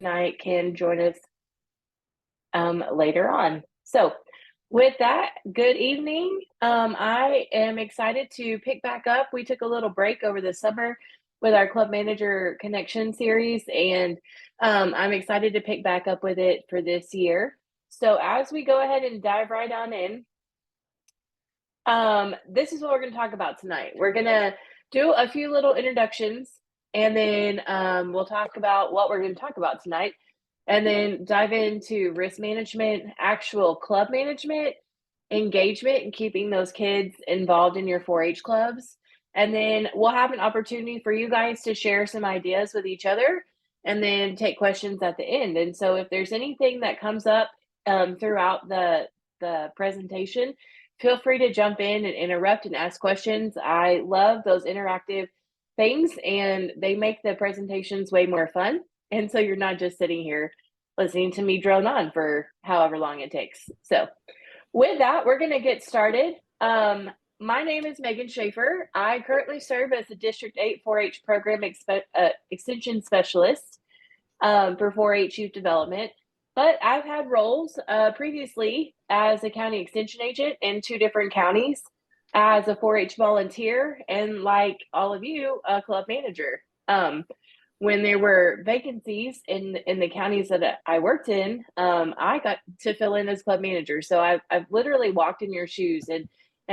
tonight can join us later on. So, with that, good evening. I am excited to pick back up. We took a little break over the summer with our Club Manager Connection series, and I'm excited to pick back up with it for this year. So, as we go ahead and dive right on in, this is what we're going to talk about tonight. We're going to do a few little introductions, and then we'll talk about what we're going to talk about tonight, and then dive into risk management, actual club management, engagement, and keeping those kids involved in your 4-H clubs. And then we'll have an opportunity for you guys to share some ideas with each other and then take questions at the end. And so if there's anything that comes up throughout the presentation, feel free to jump in and interrupt and ask questions. I love those interactive things, and they make the presentations way more fun. And so you're not just sitting here listening to me drone on for however long it takes. So with that, we're going to get started. My name is Megan Schaefer. I currently serve as the District 8 4-H Program Extension Specialist for 4-H Youth Development. But I've had roles previously as a county extension agent in 2 different counties, as a 4-H volunteer, and like all of you, a club manager. When there were vacancies in the counties that I worked in, I got to fill in as club manager. So I've literally walked in your shoes and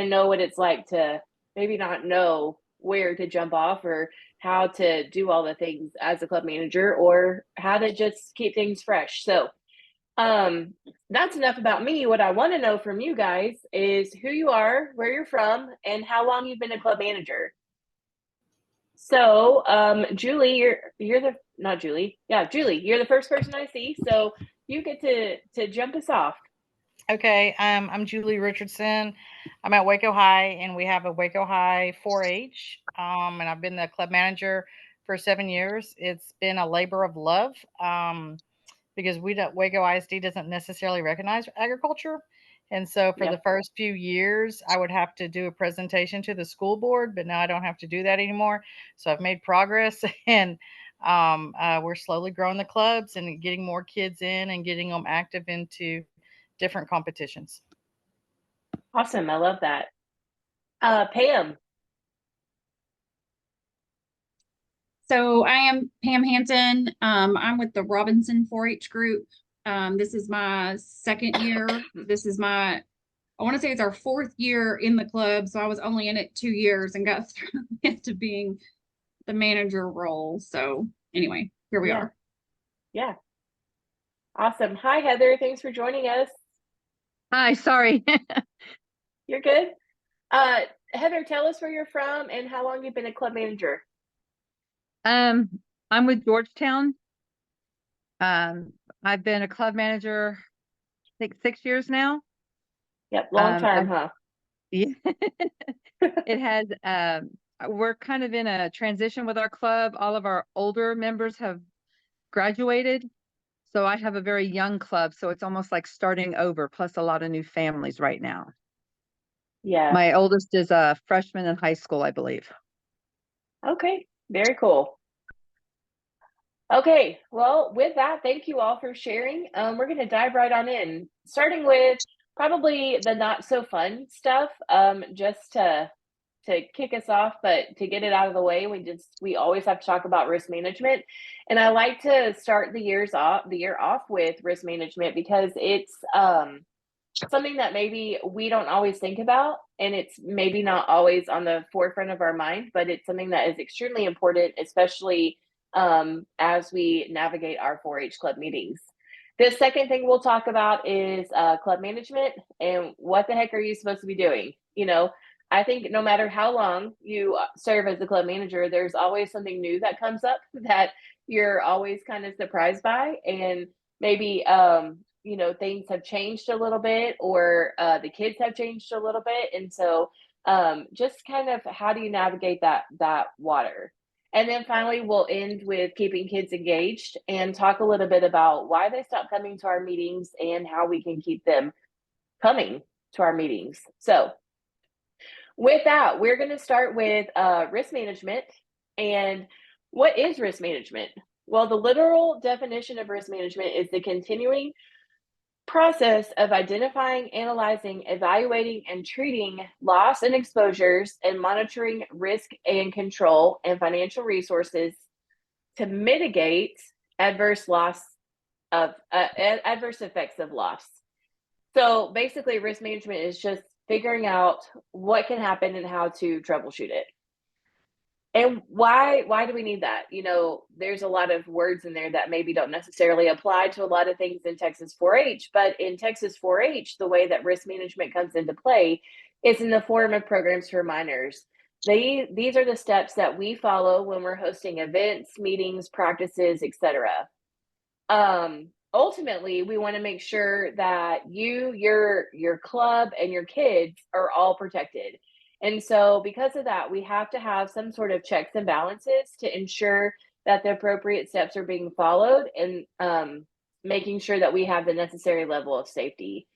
know what it's like to maybe not know where to jump off or how to do all the things as a club manager or how to just keep things fresh. So that's enough about me. What I want to know from you guys is who you are, where you're from, and how long you've been a club manager. So, Julie, you're the not Julie. Yeah, Julie, you're the first person I see. So you get to jump us off. Okay, I'm Julie Richardson. I'm at Waco High, and we have a Waco High 4-H. And I've been the club manager for 7 years. It's been a labor of love because Waco ISD doesn't necessarily recognize agriculture. And so for the first few years, I would have to do a presentation to the school board, but now I don't have to do that anymore. So I've made progress, and we're slowly growing the clubs and getting more kids in and getting them active into different competitions. Awesome. I love that. Pam. So I am Pam Hanson. I'm with the Robinson 4-H group. This is my second year. I want to say it's our 4th year in the club. So I was only in it 2 years and got thrown into being the manager role. So anyway, here we are. Yeah. Awesome. Hi, Heather. Thanks for joining us. Hi, sorry. You're good. Heather, tell us where you're from and how long you've been a club manager. I'm with Georgetown. I've been a club manager, I think 6 years now. Yep, long time, huh? Yeah. It has, we're kind of in a transition with our club. All of our older members have graduated. So I have a very young club. So it's almost like starting over, plus a lot of new families right now. Yeah. My oldest is a freshman in high school, I believe. Okay, very cool. Okay, well, with that, thank you all for sharing. We're going to dive right on in, starting with probably the not so fun stuff, just to kick us off, but to get it out of the way, we always have to talk about risk management. And I like to start the year off with risk management because it's something that maybe we don't always think about, and it's maybe not always on the forefront of our mind, but it's something that is extremely important, especially as we navigate our 4-H club meetings. The second thing we'll talk about is club management and what the heck are you supposed to be doing? You know, I think no matter how long you serve as a club manager, there's always something new that comes up that you're always kind of surprised by, and maybe you know, things have changed a little bit, or the kids have changed a little bit, and so just kind of how do you navigate that water? And then finally, we'll end with keeping kids engaged and talk a little bit about why they stop coming to our meetings and how we can keep them coming to our meetings. So with that, we're going to start with risk management. And what is risk management? Well, the literal definition of risk management is the continuing process of identifying, analyzing, evaluating, and treating loss and exposures and monitoring risk and control and financial resources to mitigate adverse loss of adverse effects of loss. So basically, risk management is just figuring out what can happen and how to troubleshoot it. And why do we need that? You know, there's a lot of words in there that maybe don't necessarily apply to a lot of things in Texas 4-H, but in Texas 4-H, the way that risk management comes into play is in the form of programs for minors. These are the steps that we follow when we're hosting events, meetings, practices, etc. Ultimately, we want to make sure that your club, and your kids are all protected. And so because of that, we have to have some sort of checks and balances to ensure that the appropriate steps are being followed, and making sure that we have the necessary level of safety.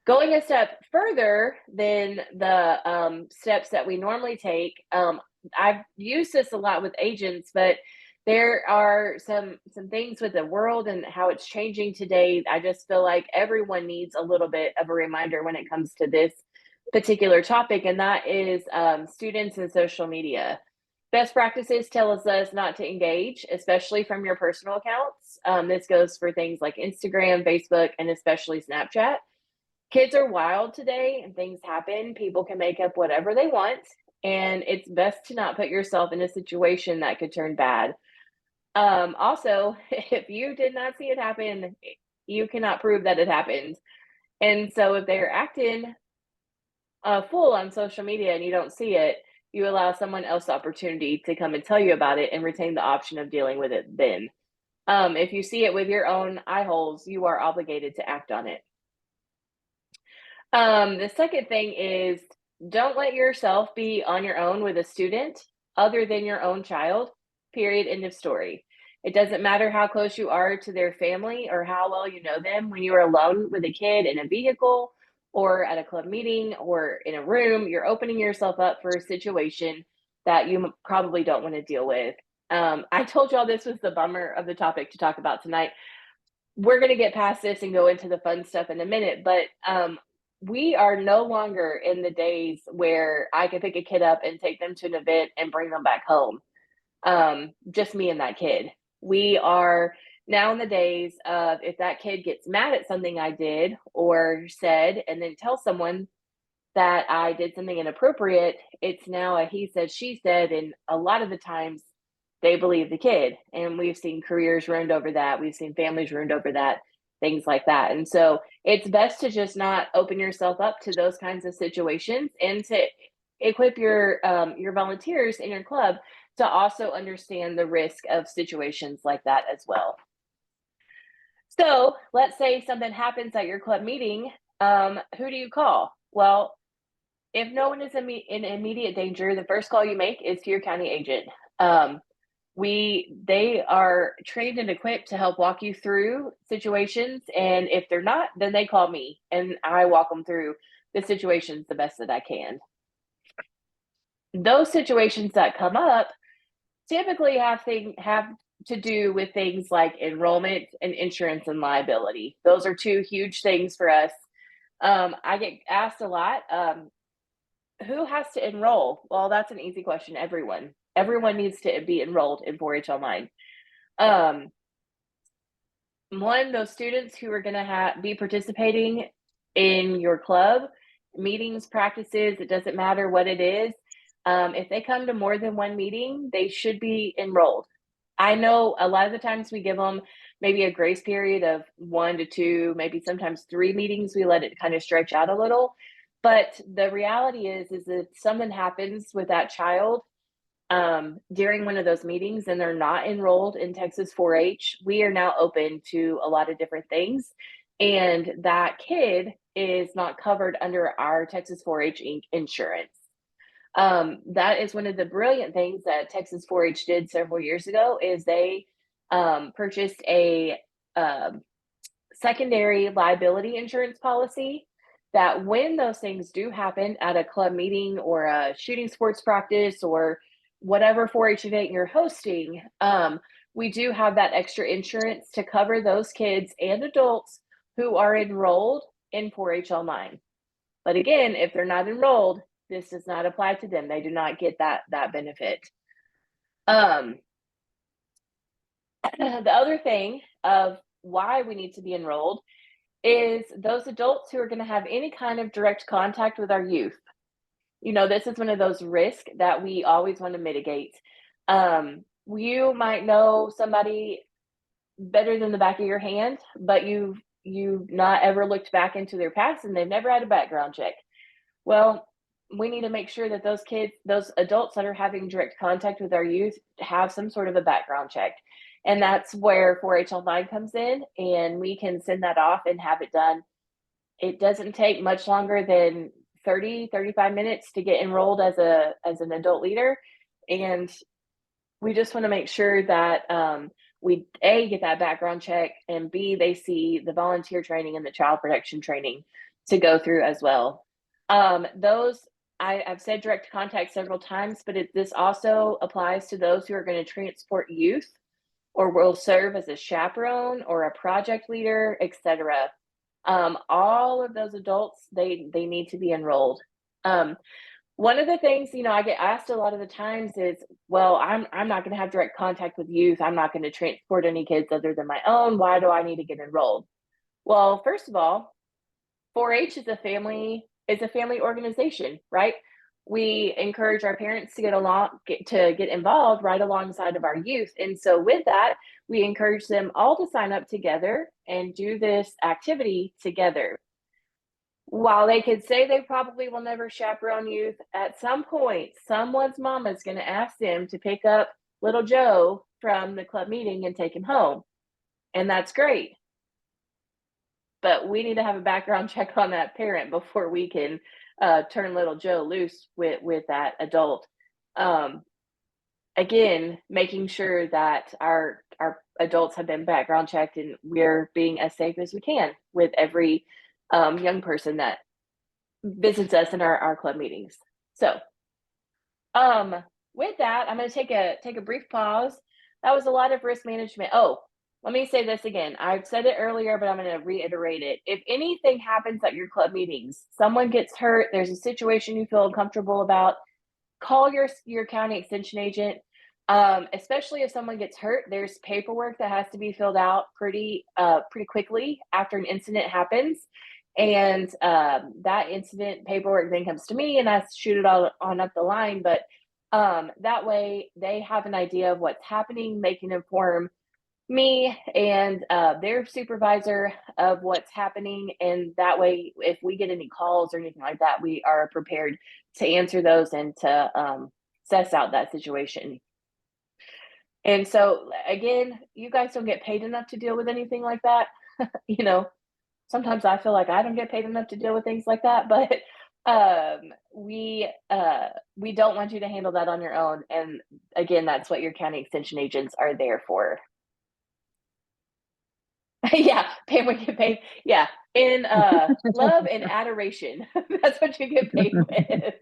Going a step further than the steps that we normally take, I've used this a lot with agents, but there are some things with the world and how it's changing today. I just feel like everyone needs a little bit of a reminder when it comes to this particular topic, and that is students and social media. Best practices tell us not to engage, especially from your personal accounts. This goes for things like Instagram, Facebook, and especially Snapchat. Kids are wild today and things happen. People can make up whatever they want, and it's best to not put yourself in a situation that could turn bad. Also, if you did not see it happen, you cannot prove that it happened. And so if they're acting full on social media and you don't see it, you allow someone else the opportunity to come and tell you about it and retain the option of dealing with it then. If you see it with your own eye holes, you are obligated to act on it. The second thing is, don't let yourself be on your own with a student other than your own child, period, end of story. It doesn't matter how close you are to their family or how well you know them. When you are alone with a kid in a vehicle or at a club meeting or in a room, you're opening yourself up for a situation that you probably don't want to deal with. I told y'all this was the bummer of the topic to talk about tonight. We're going to get past this and go into the fun stuff in a minute, but we are no longer in the days where I can pick a kid up and take them to an event and bring them back home. Just me and that kid. We are now in the days of, if that kid gets mad at something I did or said, and then tell someone that I did something inappropriate, it's now a he said, she said, and a lot of the times they believe the kid. And we've seen careers ruined over that. We've seen families ruined over that, things like that. And so it's best to just not open yourself up to those kinds of situations, and to equip your volunteers in your club to also understand the risk of situations like that as well. So let's say something happens at your club meeting. Who do you call? Well, if no one is in immediate danger, the first call you make is to your county agent. They are trained and equipped to help walk you through situations. And if they're not, then they call me and I walk them through the situations the best that I can. Those situations that come up typically have to do with things like enrollment and insurance and liability. Those are two huge things for us. I get asked a lot, who has to enroll? Well, that's an easy question. Everyone needs to be enrolled in 4-H Online. Those students who are going to be participating in your club, meetings, practices, it doesn't matter what it is. If they come to more than one meeting, they should be enrolled. I know a lot of the times we give them maybe a grace period of 1 to 2, maybe sometimes 3 meetings. We let it kind of stretch out a little. But the reality is if something happens with that child during one of those meetings and they're not enrolled in Texas 4-H, we are now open to a lot of different things. And that kid is not covered under our Texas 4-H Inc. insurance. That is one of the brilliant things that Texas 4-H did several years ago, is they purchased a secondary liability insurance policy that when those things do happen at a club meeting or a shooting sports practice or whatever 4-H event you're hosting, we do have that extra insurance to cover those kids and adults who are enrolled in 4-H Online. But again, if they're not enrolled, this does not apply to them. They do not get that benefit. The other thing of why we need to be enrolled is those adults who are going to have any kind of direct contact with our youth. You know, this is one of those risks that we always want to mitigate. You might know somebody better than the back of your hand, but you've not ever looked back into their past and they've never had a background check. Well, we need to make sure that those kids, those adults that are having direct contact with our youth have some sort of a background check. And that's where 4-H Online comes in, and we can send that off and have it done. It doesn't take much longer than 35 minutes to get enrolled as an adult leader. And we just want to make sure that we A, get that background check, and B, they see the volunteer training and the child protection training to go through as well. I've said direct contact several times, but this also applies to those who are going to transport youth or will serve as a chaperone or a project leader, etc. All of those adults, they need to be enrolled. One of the things, you know, I get asked a lot of the times is, well, I'm not going to have direct contact with youth. I'm not going to transport any kids other than my own. Why do I need to get enrolled? Well, first of all, 4-H is a family organization, right? We encourage our parents to get involved right alongside of our youth. And so with that, we encourage them all to sign up together and do this activity together. While they could say they probably will never chaperone youth, at some point, someone's mama is going to ask them to pick up little Joe from the club meeting and take him home. And that's great. But we need to have a background check on that parent before we can turn little Joe loose with that adult. Again, making sure that our adults have been background checked and we're being as safe as we can with every young person that visits us in our club meetings. So with that, I'm going to take a brief pause. That was a lot of risk management. Oh, let me say this again. I've said it earlier, but I'm going to reiterate it. If anything happens at your club meetings, someone gets hurt, there's a situation you feel uncomfortable about, call your county extension agent. Especially if someone gets hurt, there's paperwork that has to be filled out pretty quickly after an incident happens. And that incident paperwork then comes to me and I shoot it all on up the line. But that way they have an idea of what's happening. They can inform me and their supervisor of what's happening. And that way, if we get any calls or anything like that, we are prepared to answer those and to suss out that situation. And so again, you guys don't get paid enough to deal with anything like that. You know, sometimes I feel like I don't get paid enough to deal with things like that, but we don't want you to handle that on your own. And again, that's what your county extension agents are there for. Yeah, Pam would get paid. Yeah, in love and adoration. That's what you get paid with.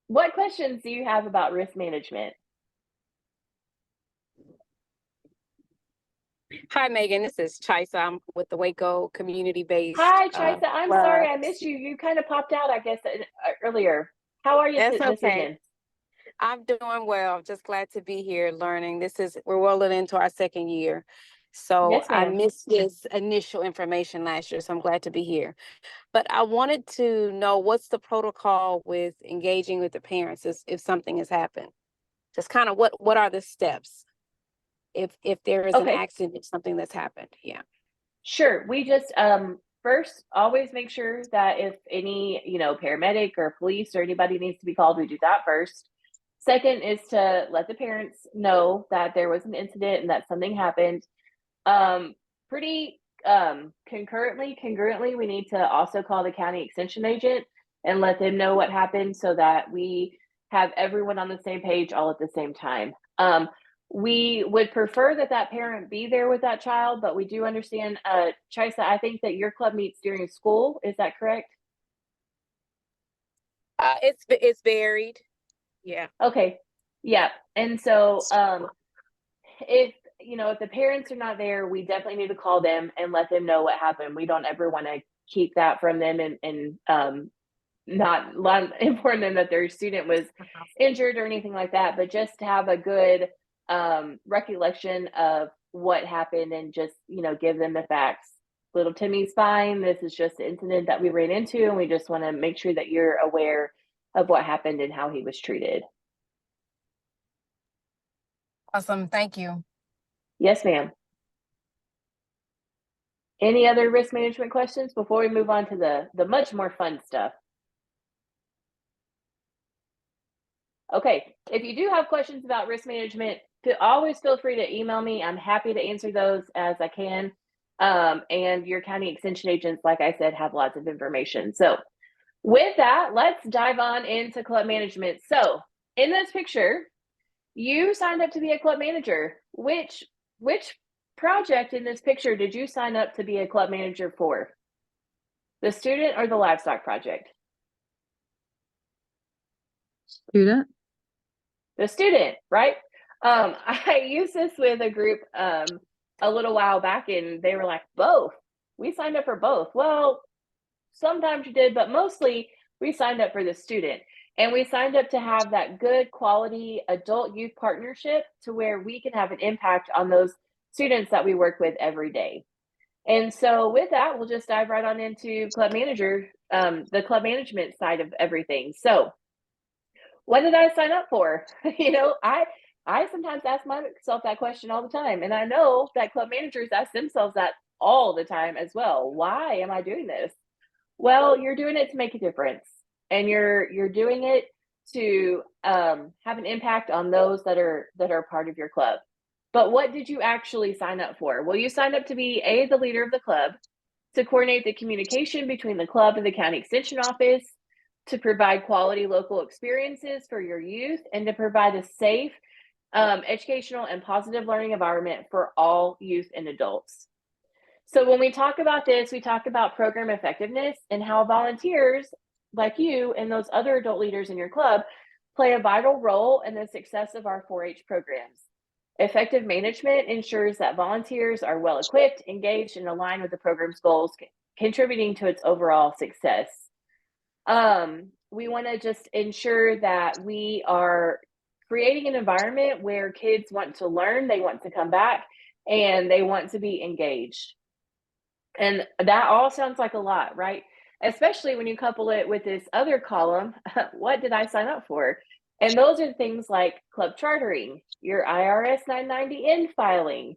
What questions do you have about risk management? Hi, Megan. This is Chisa. I'm with the Waco Community-Based. Hi, Chisa. I'm sorry I missed you. You kind of popped out, I guess, earlier. How are you this evening? I'm doing well. Just glad to be here learning. We're rolling into our second year. So Yes, I ma'am. missed this initial information last year, so I'm glad to be here. But I wanted to know, what's the protocol with engaging with the parents if something has happened? Just kind of what are the steps if there is an accident, something that's happened? Yeah. Sure. We just first always make sure that if any, you know, paramedic or police or anybody needs to be called, we do that first. Second is to let the parents know that there was an incident and that something happened. Pretty congruently, we need to also call the county extension agent and let them know what happened so that we have everyone on the same page all at the same time. We would prefer that parent be there with that child, but we do understand, Chisa, I think that your club meets during school. Is that correct? It's varied. Yeah. Okay. Yeah. And so if if the parents are not there, we definitely need to call them and let them know what happened. We don't ever want to keep that from them and not inform them that their student was injured or anything like that, but just to have a good recollection of what happened and just give them the facts. Little Timmy's fine. This is just an incident that we ran into, and we just want to make sure that you're aware of what happened and how he was treated. Awesome. Thank you. Yes, ma'am. Any other risk management questions before we move on to the much more fun stuff? Okay, if you do have questions about risk management, always feel free to email me. I'm happy to answer those as I can. And your county extension agents, like I said, have lots of information. So with that, let's dive on into club management. So in this picture, you signed up to be a club manager. Which project in this picture did you sign up to be a club manager for? The student or the livestock project? Student. The student, right? I used this with a group a little while back, and they were like, both. We signed up for both. Well, sometimes you did, but mostly we signed up for the student. And we signed up to have that good quality adult youth partnership to where we can have an impact on those students that we work with every day. And so with that, we'll just dive right on into club manager, the club management side of everything. So what did I sign up for? I sometimes ask myself that question all the time. And I know that club managers ask themselves that all the time as well. Why am I doing this? Well, you're doing it to make a difference, and you're doing it to have an impact on those that are part of your club. But what did you actually sign up for? Well, you signed up to be the leader of the club, to coordinate the communication between the club and the county extension office, to provide quality local experiences for your youth, and to provide a safe, educational, and positive learning environment for all youth and adults. So when we talk about this, we talk about program effectiveness and how volunteers like you and those other adult leaders in your club play a vital role in the success of our 4-H programs. Effective management ensures that volunteers are well equipped, engaged, and aligned with the program's goals, contributing to its overall success. We want to just ensure that we are creating an environment where kids want to learn, they want to come back, and they want to be engaged. And that all sounds like a lot, right? Especially when you couple it with this other column, what did I sign up for? And those are things like club chartering, your IRS 990N filing,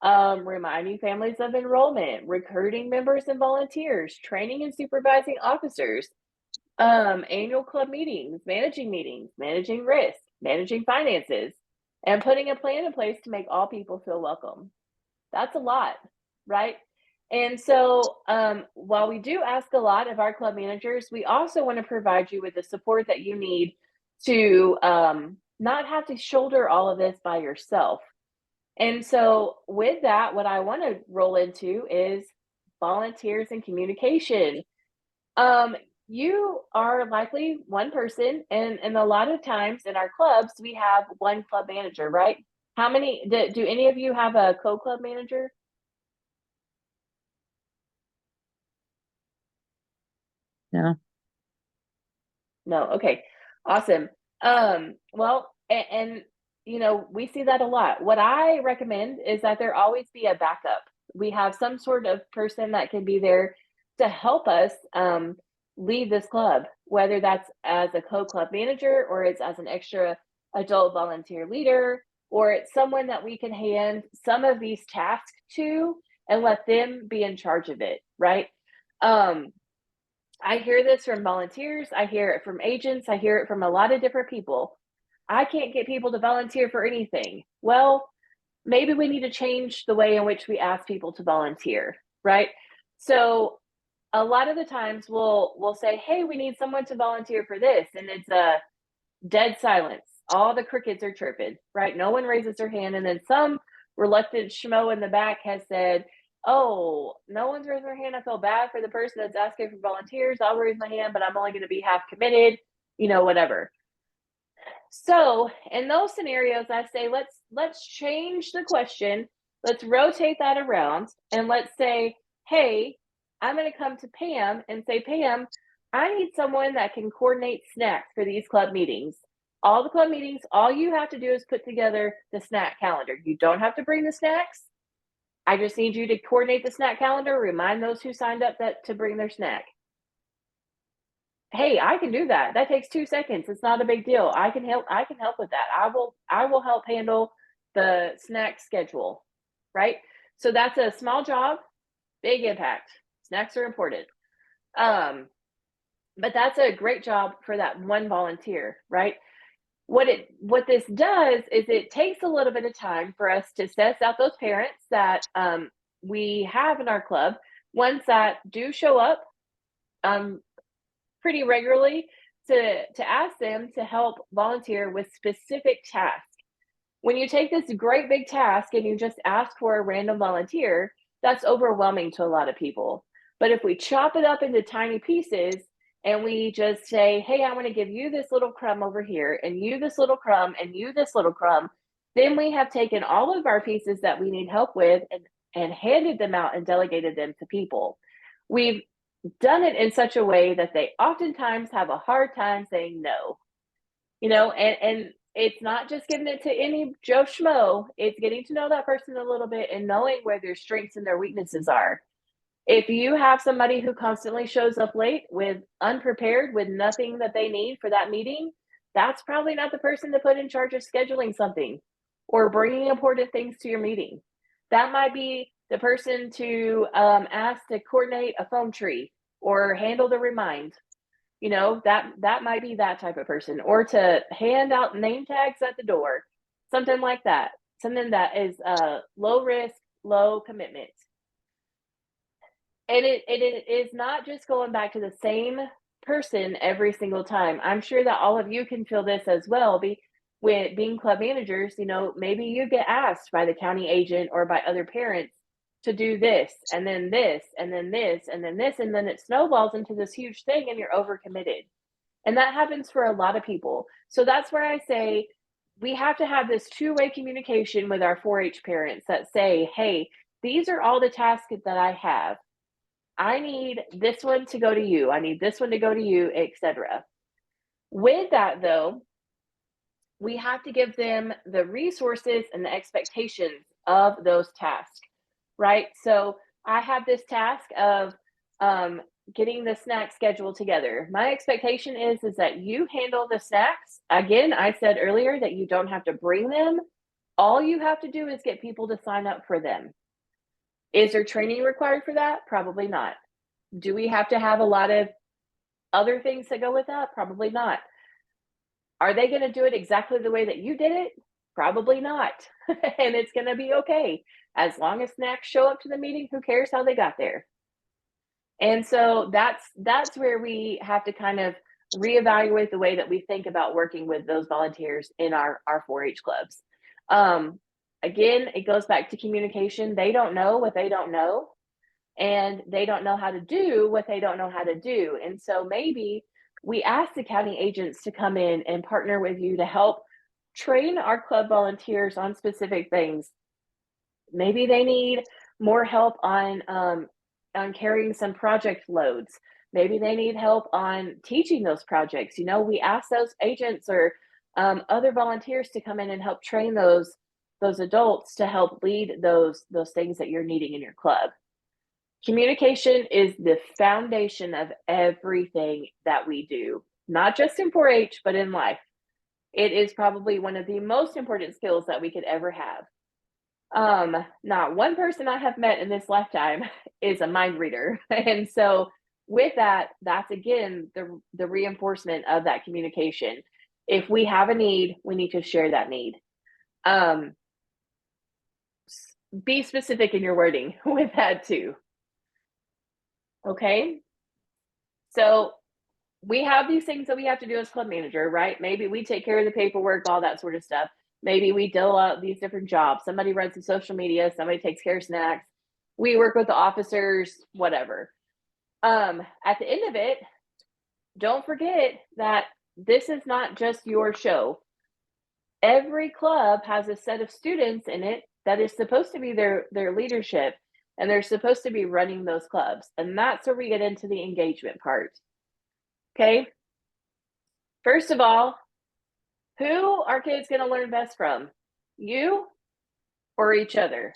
reminding families of enrollment, recruiting members and volunteers, training and supervising officers, annual club meetings, managing risk, managing finances, and putting a plan in place to make all people feel welcome. That's a lot, right? And so while we do ask a lot of our club managers, we also want to provide you with the support that you need to not have to shoulder all of this by yourself. And so with that, what I want to roll into is volunteers and communication. You are likely one person, and a lot of times in our clubs, we have one club manager, right? How many, do any of you have a co-club manager? No. No. Okay. Awesome. Well, and we see that a lot. What I recommend is that there always be a backup. We have some sort of person that can be there to help us lead this club, whether that's as a co-club manager or it's as an extra adult volunteer leader, or it's someone that we can hand some of these tasks to and let them be in charge of it, right? I hear this from volunteers, I hear it from agents, I hear it from a lot of different people. I can't get people to volunteer for anything. Well, maybe we need to change the way in which we ask people to volunteer, right? So a lot of the times we'll say, hey, we need someone to volunteer for this, and it's a dead silence. All the crickets are chirping, right? No one raises their hand, and then some reluctant schmo in the back has said, oh, no one's raising their hand. I feel bad for the person that's asking for volunteers. I'll raise my hand, but I'm only going to be half committed, whatever. So in those scenarios, I say, let's change the question. Let's rotate that around and let's say, hey, I'm going to come to Pam and say, Pam, I need someone that can coordinate snacks for these club meetings. All the club meetings, all you have to do is put together the snack calendar. You don't have to bring the snacks. I just need you to coordinate the snack calendar, remind those who signed up that to bring their snack. Hey, I can do that. That takes 2 seconds. It's not a big deal. I can help with that. I will help handle the snack schedule, right? So that's a small job, big impact. Snacks are important. But that's a great job for that one volunteer, right? What this does is it takes a little bit of time for us to suss out those parents that we have in our club, ones that do show up pretty regularly, to ask them to help volunteer with specific tasks. When you take this great big task and you just ask for a random volunteer, that's overwhelming to a lot of people. But if we chop it up into tiny pieces and we just say, hey, I want to give you this little crumb over here, and you this little crumb, and you this little crumb, then we have taken all of our pieces that we need help with and handed them out and delegated them to people. We've done it in such a way that they oftentimes have a hard time saying no. And it's not just giving it to any Joe Schmo. It's getting to know that person a little bit and knowing where their strengths and their weaknesses are. If you have somebody who constantly shows up late with unprepared, with nothing that they need for that meeting, that's probably not the person to put in charge of scheduling something or bringing important things to your meeting. That might be the person to ask to coordinate a foam tree or handle the remind. That might be that type of person, or to hand out name tags at the door, something like that, something that is low risk, low commitment. And it is not just going back to the same person every single time. I'm sure that all of you can feel this as well. With being club managers, maybe you get asked by the county agent or by other parents to do this, and then this, and then this, and then this, and then it snowballs into this huge thing and you're overcommitted. And that happens for a lot of people. So that's where I say we have to have this two-way communication with our 4-H parents that say, hey, these are all the tasks that I have. I need this one to go to you. I need this one to go to you, etc. With that, though, we have to give them the resources and the expectations of those tasks, right? So I have this task of getting the snack schedule together. My expectation is that you handle the snacks. Again, I said earlier that you don't have to bring them. All you have to do is get people to sign up for them. Is there training required for that? Probably not. Do we have to have a lot of other things that go with that? Probably not. Are they going to do it exactly the way that you did it? Probably not. And it's going to be okay. As long as snacks show up to the meeting, who cares how they got there? And so that's where we have to kind of reevaluate the way that we think about working with those volunteers in our 4-H clubs. Again, it goes back to communication. They don't know what they don't know, and they don't know how to do what they don't know how to do. And so maybe we ask the county agents to come in and partner with you to help train our club volunteers on specific things. Maybe they need more help on carrying some project loads. Maybe they need help on teaching those projects. We ask those agents or other volunteers to come in and help train those adults to help lead those things that you're needing in your club. Communication is the foundation of everything that we do, not just in 4-H, but in life. It is probably one of the most important skills that we could ever have. Not one person I have met in this lifetime is a mind reader. And so with that, that's again, the reinforcement of that communication. If we have a need, we need to share that need. Be specific in your wording with that too. Okay. So we have these things that we have to do as club manager, right? Maybe we take care of the paperwork, all that sort of stuff. Maybe we deal out these different jobs. Somebody runs the social media, somebody takes care of snacks. We work with the officers, whatever. At the end of it, don't forget that this is not just your show. every club has a set of students in it that is supposed to be their leadership, and they're supposed to be running those clubs. And that's where we get into the engagement part. Okay. First of all, who are kids going to learn best from? You or each other?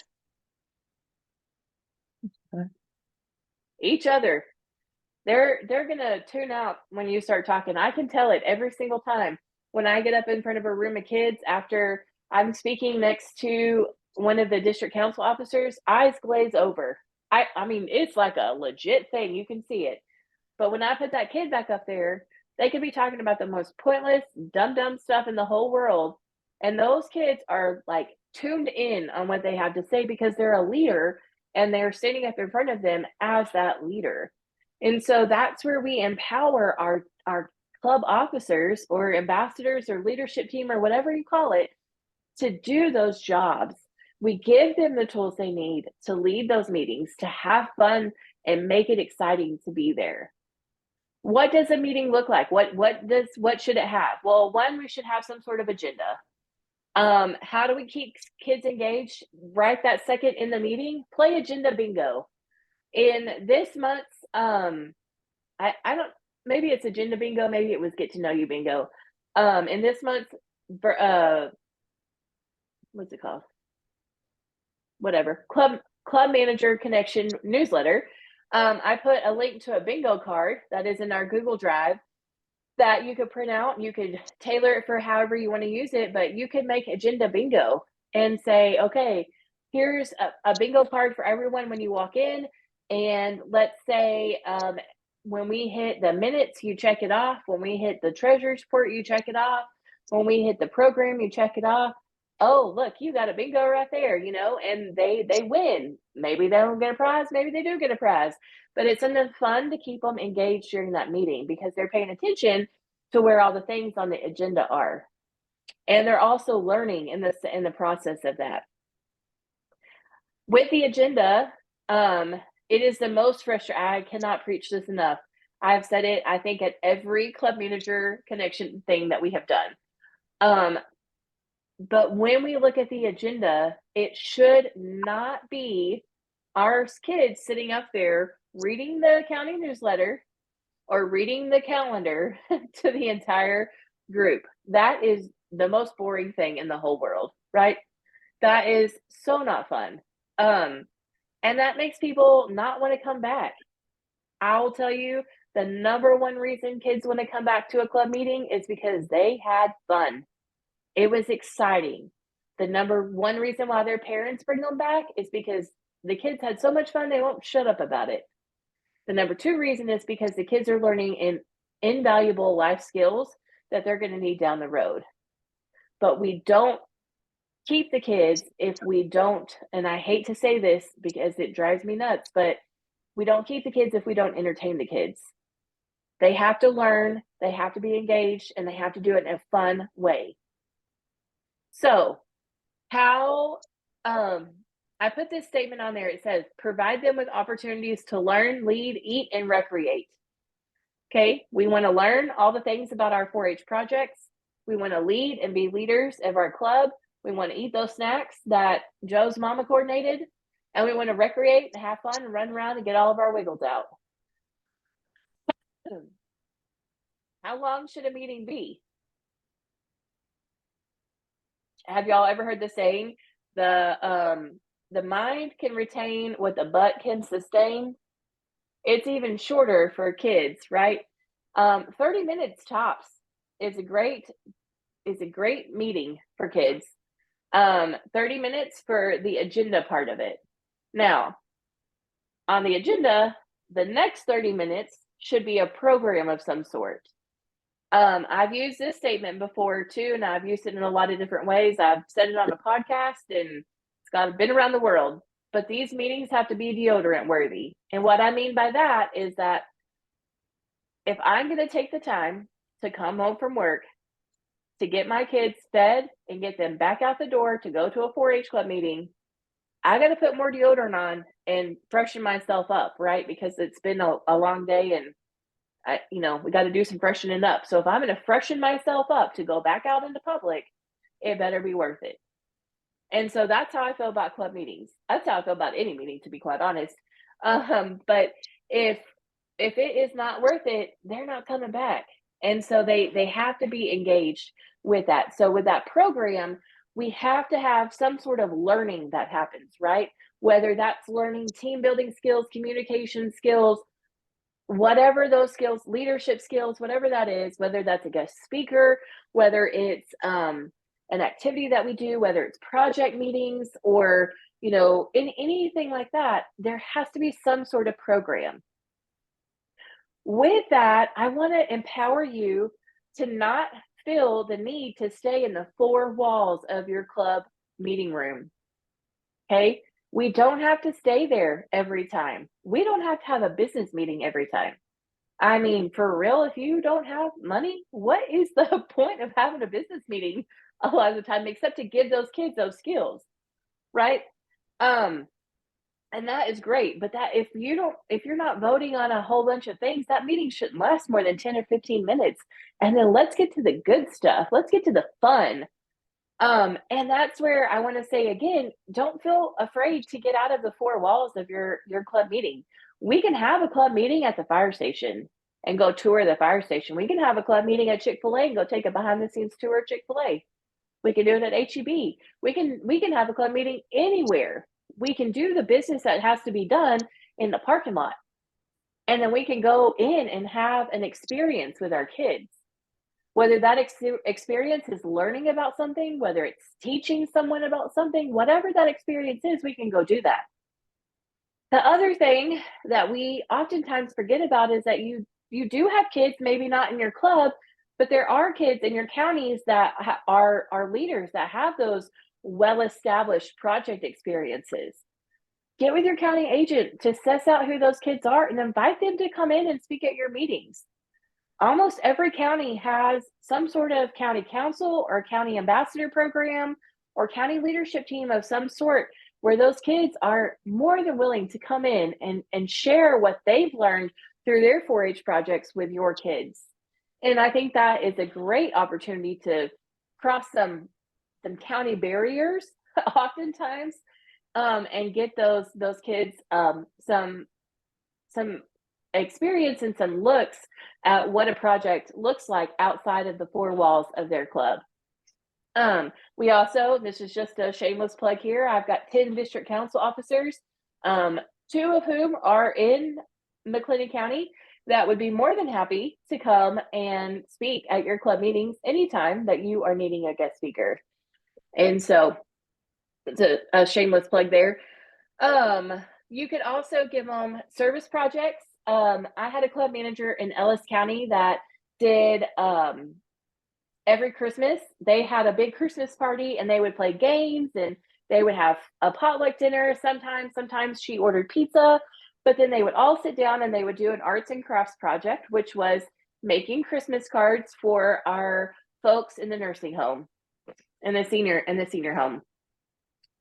Each other. They're going to tune out when you start talking. I can tell it every single time when I get up in front of a room of kids after I'm speaking next to one of the district council officers, eyes glaze over. I mean, it's like a legit thing. You can see it. But when I put that kid back up there, they could be talking about the most pointless, dumb stuff in the whole world. And those kids are like tuned in on what they have to say because they're a leader and they're standing up in front of them as that leader. And so that's where we empower our club officers or ambassadors or leadership team or whatever you call it to do those jobs. We give them the tools they need to lead those meetings, to have fun and make it exciting to be there. What does a meeting look like? What should it have? Well, one, we should have some sort of agenda. How do we keep kids engaged right that second in the meeting? Play agenda bingo. In this month's, I don't, maybe it's agenda bingo, maybe it was get to know you bingo. In this month's, what's it called? Whatever, club manager connection newsletter. I put a link to a bingo card that is in our Google Drive that you could print out. You could tailor it for however you want to use it, but you could make agenda bingo and say, okay, here's a bingo card for everyone when you walk in. And let's say when we hit the minutes, you check it off. When we hit the treasurer's report, you check it off. When we hit the program, you check it off. Oh, look, you got a bingo right there, you know, and they win. Maybe they don't get a prize, maybe they do get a prize, but it's something fun to keep them engaged during that meeting because they're paying attention to where all the things on the agenda are. And they're also learning in the process of that. With the agenda, it is the most frustrating. I cannot preach this enough. I've said it, I think, at every club manager connection thing that we have done. But when we look at the agenda, it should not be our kids sitting up there reading the county newsletter or reading the calendar to the entire group. That is the most boring thing in the whole world, right? That is so not fun. And that makes people not want to come back. I will tell you, the number one reason kids want to come back to a club meeting is because they had fun. It was exciting. The number one reason why their parents bring them back is because the kids had so much fun, they won't shut up about it. The number two reason is because the kids are learning invaluable life skills that they're going to need down the road. But we don't keep the kids if we don't, and I hate to say this because it drives me nuts, but we don't keep the kids if we don't entertain the kids. They have to learn, they have to be engaged, and they have to do it in a fun way. So how, I put this statement on there. It says, provide them with opportunities to learn, lead, eat, and recreate. Okay, we want to learn all the things about our 4-H projects. We want to lead and be leaders of our club. We want to eat those snacks that Joe's mama coordinated. And we want to recreate and have fun and run around and get all of our wiggles out. How long should a meeting be? Have y'all ever heard the saying, the mind can retain what the butt can sustain? It's even shorter for kids, right? 30 minutes tops is a great meeting for kids. 30 minutes for the agenda part of it. Now, on the agenda, the next 30 minutes should be a program of some sort. I've used this statement before too, and I've used it in a lot of different ways. I've said it on a podcast and it's been around the world, but these meetings have to be deodorant worthy. And what I mean by that is that if I'm going to take the time to come home from work to get my kids fed and get them back out the door to go to a 4-H club meeting, I got to put more deodorant on and freshen myself up, right? Because it's been a long day and we got to do some freshening up. So if I'm going to freshen myself up to go back out into public, it better be worth it. And so that's how I feel about club meetings. That's how I feel about any meeting, to be quite honest. But if it is not worth it, they're not coming back. And so they have to be engaged with that. So with that program, we have to have some sort of learning that happens, right? Whether that's learning team building skills, communication skills, whatever those skills, leadership skills, whatever that is, whether that's a guest speaker, whether it's an activity that we do, whether it's project meetings or, you know, in anything like that, there has to be some sort of program. With that, I want to empower you to not feel the need to stay in the four walls of your club meeting room. Okay? We don't have to stay there every time. We don't have to have a business meeting every time. I mean, for real, if you don't have money, what is the point of having a business meeting a lot of the time, except to give those kids those skills, right? And that is great, but that if you're not voting on a whole bunch of things, that meeting shouldn't last more than 10 or 15 minutes. And then let's get to the good stuff. Let's get to the fun. And that's where I want to say again, don't feel afraid to get out of the four walls of your club meeting. We can have a club meeting at the fire station and go tour the fire station. We can have a club meeting at Chick-fil-A and go take a behind the scenes tour of Chick-fil-A. We can do it at HEB. We can have a club meeting anywhere. We can do the business that has to be done in the parking lot. And then we can go in and have an experience with our kids. Whether that experience is learning about something, whether it's teaching someone about something, whatever that experience is, we can go do that. The other thing that we oftentimes forget about is that you do have kids, maybe not in your club, but there are kids in your counties that are leaders that have those well-established project experiences. Get with your county agent to suss out who those kids are and invite them to come in and speak at your meetings. Almost every county has some sort of county council or county ambassador program or county leadership team of some sort where those kids are more than willing to come in and share what they've learned through their 4-H projects with your kids. And I think that is a great opportunity to cross some county barriers oftentimes, and get those kids some experience and some looks at what a project looks like outside of the four walls of their club. We also, this is just a shameless plug here, I've got 10 district council officers, 2 of whom are in McLennan County that would be more than happy to come and speak at your club meetings anytime that you are needing a guest speaker. And so it's a shameless plug there. You could also give them service projects. I had a club manager in Ellis County that did every Christmas, they had a big Christmas party and they would play games and they would have a potluck dinner. Sometimes she ordered pizza, but then they would all sit down and they would do an arts and crafts project, which was making Christmas cards for our folks in the nursing home and the senior home.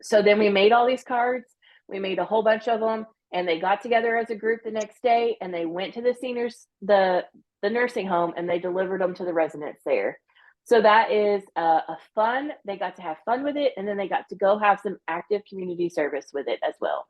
So then we made all these cards. We made a whole bunch of them and they got together as a group the next day and they went to the seniors, the nursing home, and they delivered them to the residents there. So that is a fun, they got to have fun with it. And then they got to go have some active community service with it as well.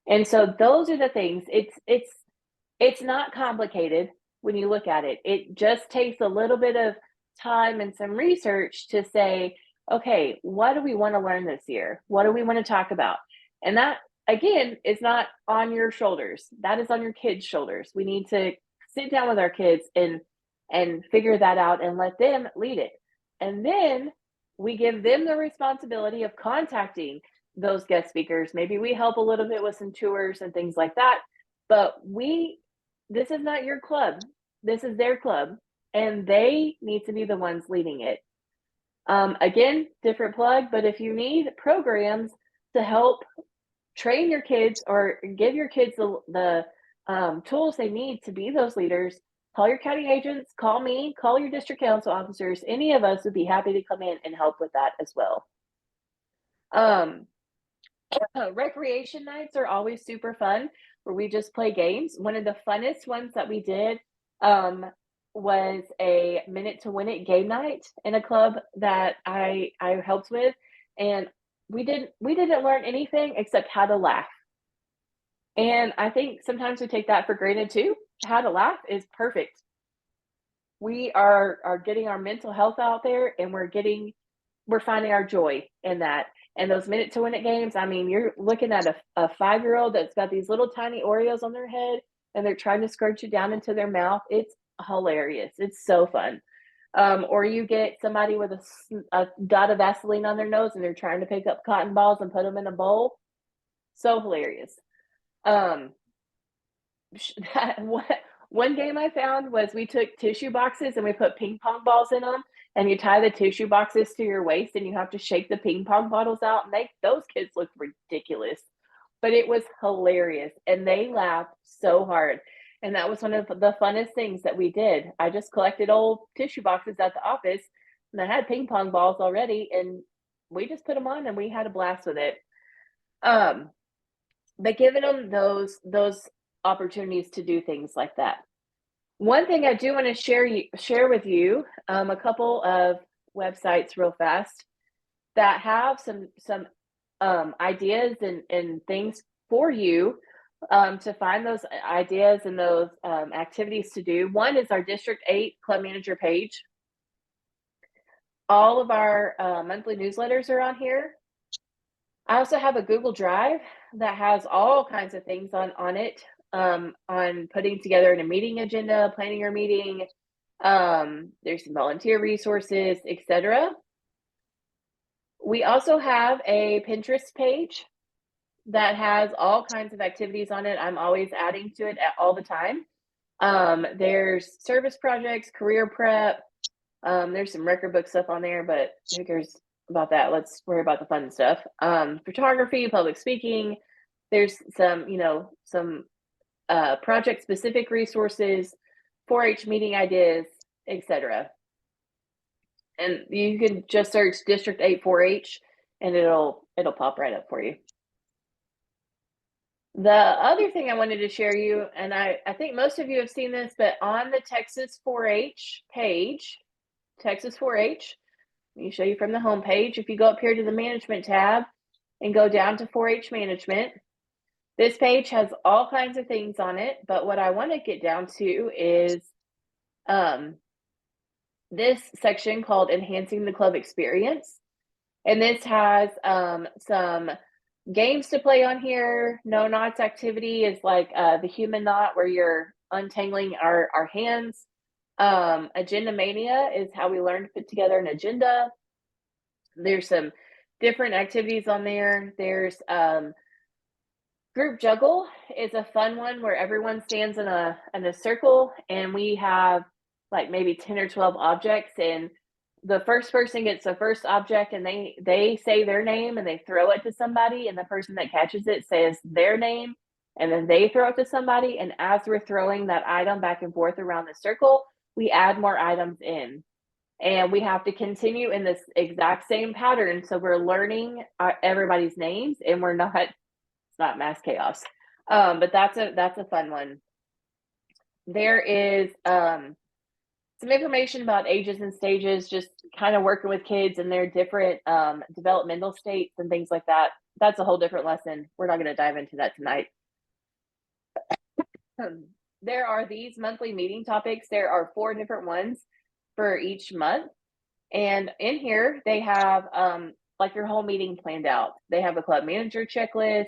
And so those are the things. It's not complicated when you look at it. It just takes a little bit of time and some research to say, okay, what do we want to learn this year? What do we want to talk about? And that, again, is not on your shoulders. That is on your kids' shoulders. We need to sit down with our kids and figure that out and let them lead it. And then we give them the responsibility of contacting those guest speakers. Maybe we help a little bit with some tours and things like that. But this is not your club. This is their club. And they need to be the ones leading it. Again, different plug, but if you need programs to help train your kids or give your kids the tools they need to be those leaders, call your county agents, call me, call your district council officers. Any of us would be happy to come in and help with that as well. Recreation nights are always super fun where we just play games. One of the funnest ones that we did was a Minute to Win It game night in a club that I helped with, and we didn't learn anything except how to laugh. And I think sometimes we take that for granted too. How to laugh is perfect. We are getting our mental health out there, and we're finding our joy in that. And those Minute to Win It games, I mean, you're looking at a 5-year-old that's got these little tiny Oreos on their head, and they're trying to squirt you down into their mouth. It's hilarious. It's so fun. Or you get somebody with a dot of Vaseline on their nose, and they're trying to pick up cotton balls and put them in a bowl. So hilarious. Um, one game I found was we took tissue boxes and we put ping pong balls in them, and you tie the tissue boxes to your waist, and you have to shake the ping pong bottles out. And those kids look ridiculous, but it was hilarious, and they laughed so hard. And that was one of the funnest things that we did. I just collected old tissue boxes at the office, and I had ping pong balls already, and we just put them on, and we had a blast with it. But giving them those opportunities to do things like that. One thing I do want to share with you, a couple of websites real fast that have some ideas and things for you to find those ideas and those activities to do. One is our District 8 Club Manager page. All of our monthly newsletters are on here. I also have a Google Drive that has all kinds of things on it, on putting together a meeting agenda, planning your meeting. There's some volunteer resources, etc. We also have a Pinterest page that has all kinds of activities on it. I'm always adding to it all the time. There's service projects, career prep. There's some record book stuff on there, but who cares about that? Let's worry about the fun stuff. Photography, public speaking. There's some project specific resources, 4-H meeting ideas, etc. And you can just search District 8 4-H and it'll pop right up for you. The other thing I wanted to share you, and I think most of you have seen this, but on the Texas 4-H page, Texas 4-H, let me show you from the home page. If you go up here to the management tab and go down to 4-H management, this page has all kinds of things on it, but what I want to get down to is this section called Enhancing the Club Experience. And this has some games to play on here. No Knots activity is like the human knot where you're untangling our hands. Agenda Mania is how we learn to put together an agenda. There's some different activities on there. There's Group Juggle is a fun one where everyone stands in a circle, and we have like maybe 10 or 12 objects, and the first person gets the first object, and they say their name and they throw it to somebody, and the person that catches it says their name, and then they throw it to somebody. And as we're throwing that item back and forth around the circle, we add more items in, and we have to continue in this exact same pattern. So we're learning everybody's names, and it's not mass chaos. But that's a fun one. There is some information about ages and stages, just kind of working with kids and their different developmental states and things like that. That's a whole different lesson. We're not going to dive into that tonight. There are these monthly meeting topics. There are 4 different ones for each month. And in here, they have like your whole meeting planned out. They have a club manager checklist.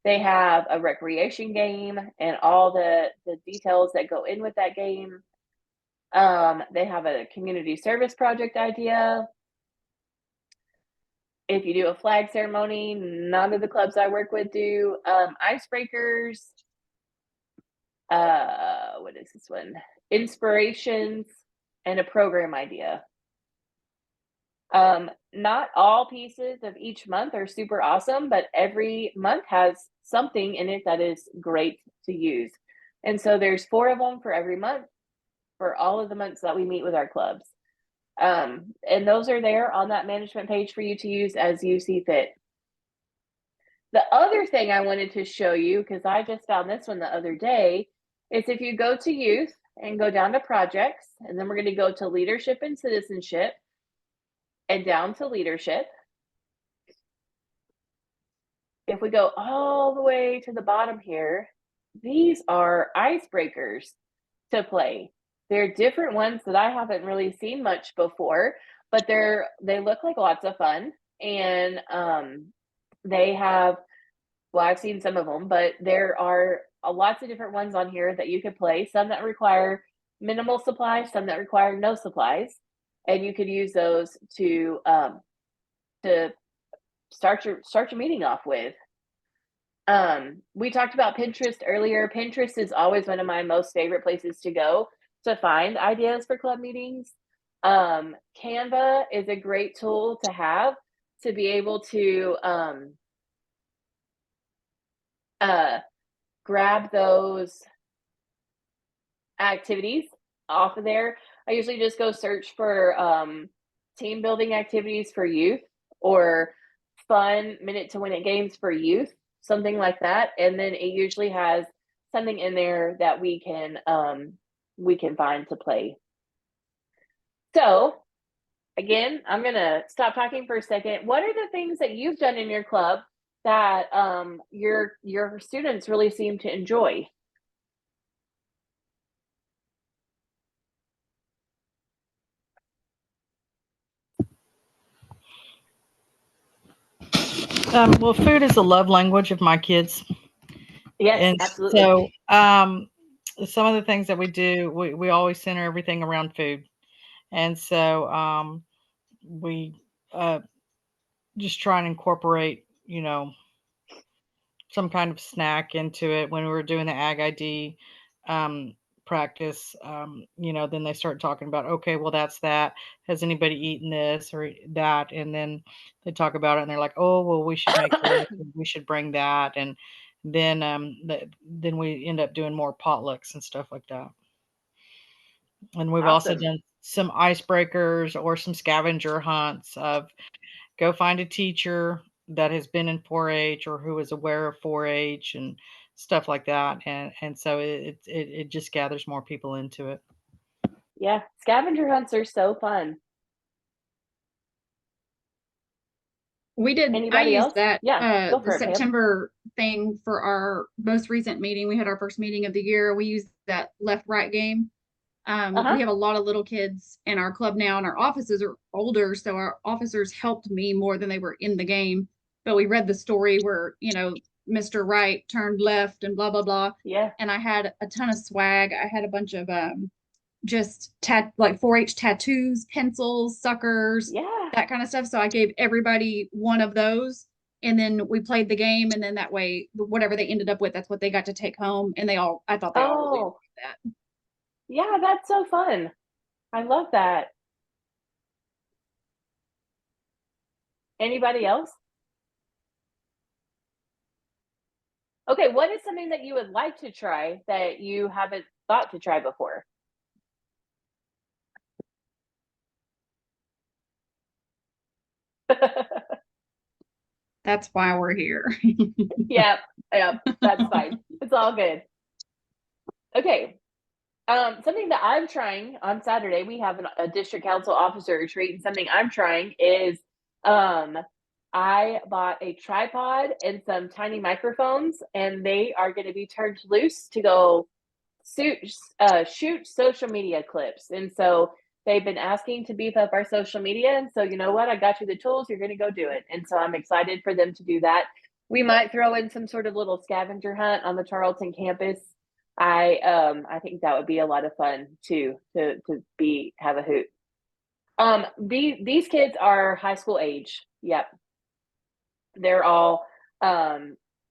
They have a recreation game and all the details that go in with that game. They have a community service project idea. If you do a flag ceremony, none of the clubs I work with do. Icebreakers. What is this one? Inspirations and a program idea. Not all pieces of each month are super awesome, but every month has something in it that is great to use. And so there's 4 of them for every month for all of the months that we meet with our clubs. And those are there on that management page for you to use as you see fit. The other thing I wanted to show you, because I just found this one the other day, is if you go to youth and go down to projects, and then we're going to go to leadership and citizenship and down to leadership. If we go all the way to the bottom here, these are icebreakers to play. They're different ones that I haven't really seen much before, but they look like lots of fun, and they have, well, I've seen some of them, but there are lots of different ones on here that you could play. Some that require minimal supplies, some that require no supplies, and you could use those to start your meeting off with. We talked about Pinterest earlier. Pinterest is always one of my most favorite places to go to find ideas for club meetings. Canva is a great tool to have to be able to grab those activities off of there. I usually just go search for team building activities for youth or fun minute to win it games for youth, something like that. And then it usually has something in there that we can find to play. So again, I'm gonna stop talking for a second. What are the things that you've done in your club that your students really seem to enjoy? Well, food is the love language of my kids. Yes, And absolutely. so some of the things that we do, we always center everything around food. And so we just try and incorporate, some kind of snack into it. When we were doing the Ag ID practice, then they start talking about, okay, well, that's that. Has anybody eaten this or that? And then they talk about it and they're like, oh, well, we should make this, we should bring that. And then then we end up doing more potlucks and stuff like that. And we've also Awesome. done some icebreakers or some scavenger hunts of go find a teacher that has been in 4-H or who is aware of 4-H and stuff like that. And so it just gathers more people into it. Yeah, scavenger hunts are so fun. I Anybody used else? that, Yeah, go the for it, Pam. September thing for our most recent meeting. We had our first meeting of the year. We used that left-right game. We have a lot of little kids in our club now, and our offices are older, so our officers helped me more than they were in the game. But we read the story where, Mr. Right turned left and blah, blah, blah. Yeah. And I had a ton of swag. I had a bunch of just like 4-H tattoos, pencils, suckers, Yeah. that kind of stuff. So I gave everybody one of those, and then we played the game, and then that way, whatever they ended up with, that's what they got to take home. And I thought they all really Oh, enjoyed that. yeah, that's so fun. I love that. Anybody else? Okay, what is something that you would like to try that you haven't thought to try before? That's why we're here. Yep, that's fine. It's all good. Okay. Something that I'm trying on Saturday, we have a district council officer retreat, and something I'm trying is I bought a tripod and some tiny microphones, and they are going to be turned loose to go shoot social media clips. And so they've been asking to beef up our social media. And so, you know what? I got you the tools. You're going to go do it. And so I'm excited for them to do that. We might throw in some sort of little scavenger hunt on the Tarleton campus. I think that would be a lot of fun too, to have a hoot. These kids are high school age. Yep. They're all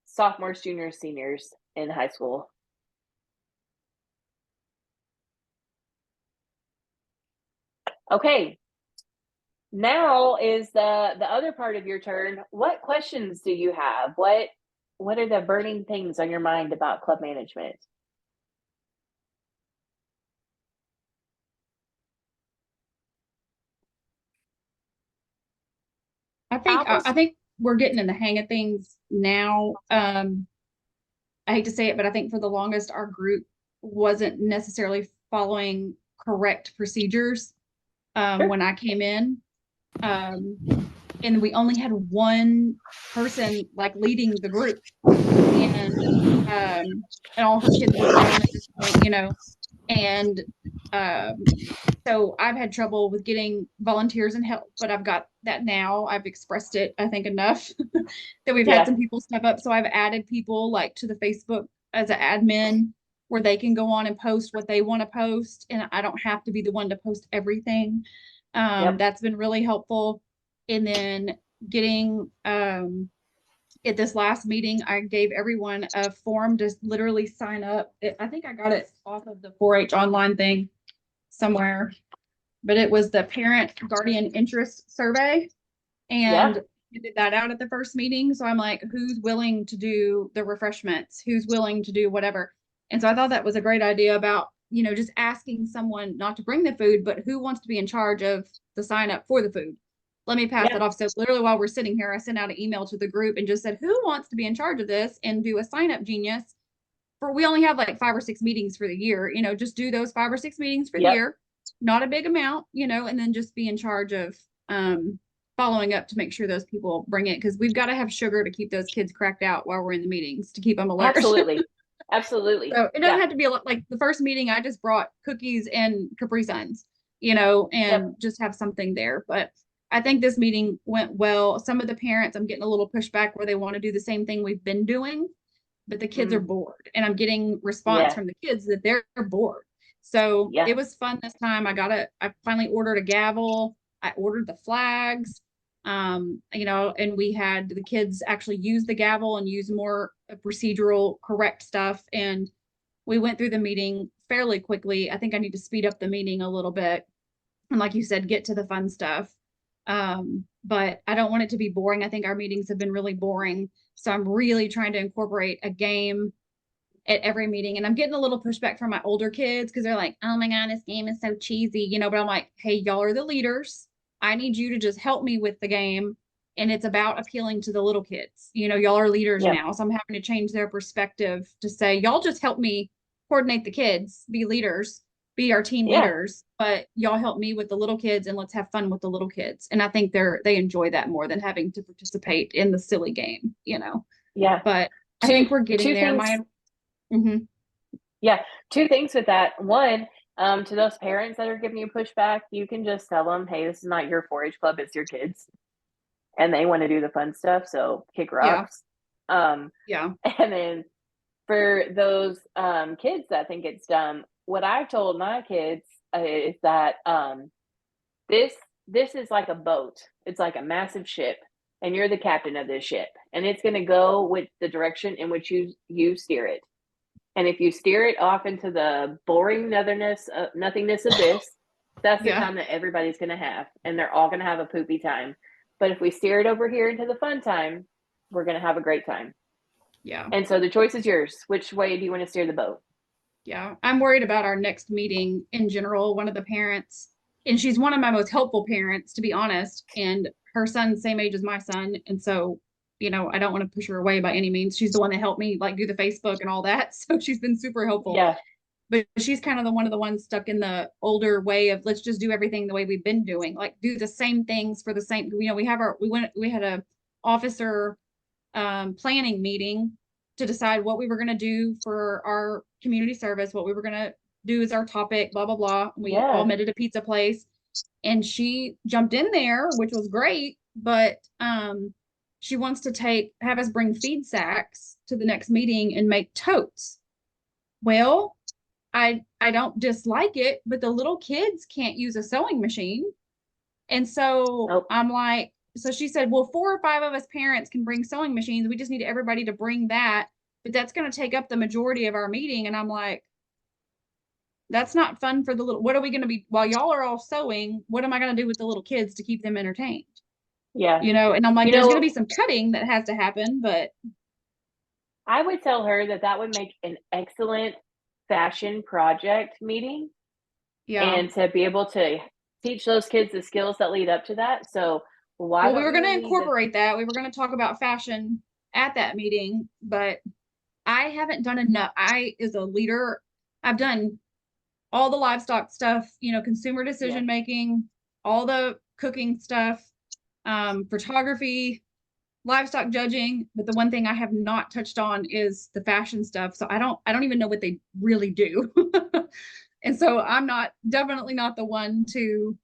sophomores, juniors, seniors in high school. Okay. Now is the other part of your turn. What questions do you have? What are the burning things on your mind about club management? I think we're getting in the hang of things now. I hate to say it, but I think for the longest our group wasn't necessarily following correct procedures Sure. when I came in. And we only had one person like leading the group, and all her kids were grown at this point, you know. And so I've had trouble with getting volunteers and help, but I've got that now. I've expressed it, I think, enough that we've Yeah. had some people step up. So I've added people like to the Facebook as an admin where they can go on and post what they want to post, and I don't have to be the one to post everything. Yep. That's been really helpful. And then getting at this last meeting, I gave everyone a form to literally sign up. I think I got it off of the 4-H online thing somewhere, but it was the parent guardian interest survey. And we did that out at the first meeting. So I'm like, who's willing to do the refreshments? Who's willing to do whatever? And so I thought that was a great idea about, you know, just asking someone not to bring the food, but who wants to be in charge of the sign up for the food. Let me pass Yeah. that off. So literally while we're sitting here, I sent out an email to the group and just said, who wants to be in charge of this and do a sign up genius for, we only have like 5 or 6 meetings for the year, you know, just do those 5 or 6 meetings for the Yep. year, not a big amount, you know, and then just be in charge of, following up to make sure those people bring it. Cause we've got to have sugar to keep those kids cracked out while we're in the meetings to keep them alert. Absolutely. Absolutely. So it doesn't Yeah. have to be a lot. Like the first meeting, I just brought cookies and Capri Suns, you know, and just have something there. But I think this meeting went well. Some of the parents, I'm getting a little pushback where they want to do the same thing we've been doing, but the kids are bored. And I'm getting response Yeah. from the kids that they're bored. So Yeah. it was fun this time. I finally ordered a gavel. I ordered the flags. You know, and we had the kids actually use the gavel and use more procedural correct stuff. And we went through the meeting fairly quickly. I think I need to speed up the meeting a little bit. And like you said, get to the fun stuff. But I don't want it to be boring. I think our meetings have been really boring. So I'm really trying to incorporate a game at every meeting. And I'm getting a little pushback from my older kids because they're like, oh my God, this game is so cheesy, you know, but I'm like, hey, y'all are the leaders. I need you to just help me with the game. And it's about appealing to the little kids. You know, y'all are leaders Yeah. now. So I'm having to change their perspective to say, y'all just help me coordinate the kids, be leaders, be our team Yeah. leaders, but y'all help me with the little kids and let's have fun with the little kids. And I think they enjoy that more than having to participate in the silly game, you know. Yeah. But I Two- think we're getting two there. things- Mhm. Yeah. 2 things with that. One, to those parents that are giving you pushback, you can just tell them, hey, this is not your 4-H club, it's your kids. And they want to do the fun stuff, so kick Yeah. rocks. Yeah. And then for those kids that think it's dumb, what I've told my kids is that this is like a boat. It's like a massive ship, and you're the captain of this ship, and it's going to go with the direction in which you steer it. And if you steer it off into the boring nothingness abyss, that's the Yeah. time that everybody's going to have, and they're all going to have a poopy time. But if we steer it over here into the fun time, we're going to have a great time. Yeah. And so the choice is yours. Which way do you want to steer the boat? Yeah. I'm worried about our next meeting in general. One of the parents, and she's one of my most helpful parents, to be honest, and her son's same age as my son. And so, you know, I don't want to push her away by any means. She's the one that helped me like do the Facebook and all that. So she's been super helpful. Yeah. But she's kind of one of the ones stuck in the older way of let's just do everything the way we've been doing, like do the same things for the same, you know, we had a officer planning meeting to decide what we were going to do for our community service, what we were going to do as our topic, blah, blah, blah. We all met at a pizza place and she jumped in there, which was great, but she wants to have us bring feed sacks to the next meeting and make totes. Well, I don't dislike it, but the little kids can't use a sewing machine. And so I'm like, so she said, well, 4 or 5 of us parents can bring sewing machines. We just need everybody to bring that, but that's going to take up the majority of our meeting. And I'm like, that's not fun for the little, what are we going to be, while y'all are all sewing, what am I going to do with the little kids to keep them entertained? Yeah. You know, and I'm like, there's going to be some cutting that has to happen, but. I would tell her that would make an excellent fashion project meeting. Yeah. And to be able to teach those kids the skills that lead up to that. So we were going to incorporate that. We were going to talk about fashion at that meeting, but I haven't done enough. As a leader, I've done all the livestock stuff, consumer decision making, all the cooking stuff, photography, livestock judging. But the one thing I have not touched on is the fashion stuff. So I don't even know what they really do. And so I'm definitely not the one to,